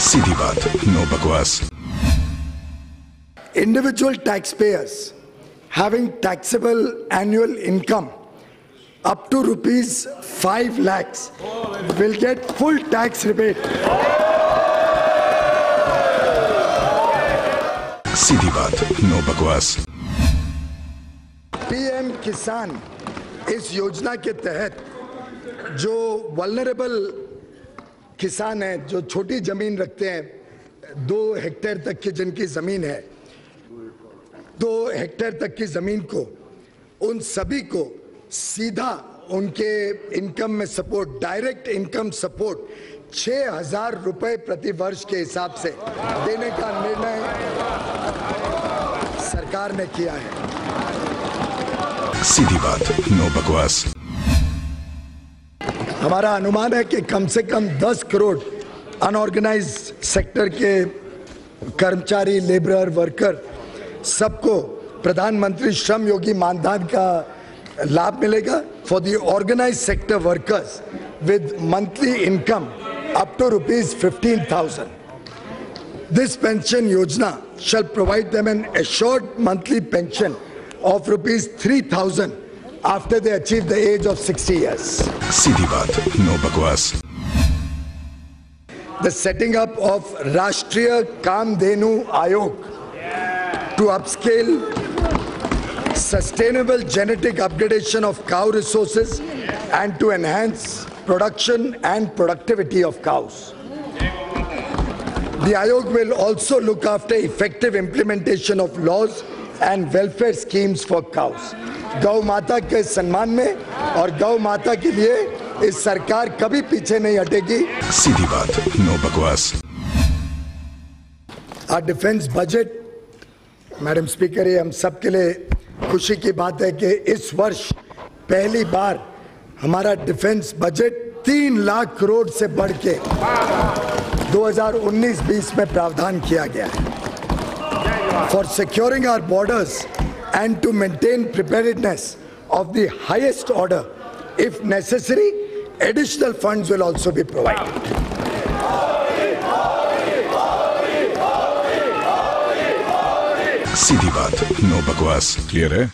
सीधी बात, नो बकवास। Individual taxpayers having taxable annual income up to rupees 5 lakhs will get full tax rebate. सीधी बात, no बकवास। PM किसान इस योजना के तहत जो वल्नरेबल किसान हैं, जो छोटी जमीन रखते हैं, 2 हेक्टेयर तक की जिनकी जमीन है, 2 हेक्टेयर तक की जमीन को, उन सभी को सीधा उनके इनकम में सपोर्ट, डायरेक्ट इनकम सपोर्ट 6,000 रुपए प्रति वर्ष के हिसाब से देने का निर्णय सरकार ने किया है। सीधी बात, नो बकवास। हमारा अनुमान है कि कम से कम 10 करोड़ अनऑर्गेनाइज्ड सेक्टर के कर्मचारी, लेबरर, वर्कर सबको प्रधानमंत्री श्रम योगी मानधन का लाभ मिलेगा। For the organised sector workers with monthly income up to rupees 15,000, this pension yojana shall provide them an assured monthly pension of rupees 3,000 after they achieve the age of 60 years. सीधी बात, no बकवास। The setting up of Rashtriya Kamdhenu Ayog to upscale sustainable genetic upgradation of cow resources and to enhance production and productivity of cows. The Ayog will also look after effective implementation of laws and welfare schemes for cows. गौ माता के सम्मान में और गौ माता के लिए इस सरकार कभी पीछे नहीं हटेगी। सीधी बात, नो बकवास। डिफेंस बजट, मैडम स्पीकर, ये हम सबके लिए खुशी की बात है कि इस वर्ष पहली बार हमारा डिफेंस बजट 3 लाख करोड़ से बढ़ के 2019-20 में प्रावधान किया गया है। For securing our borders and to maintain preparedness of the highest order, if necessary, additional funds will also be provided. सीधी बात, नो बकवास। क्लियर है?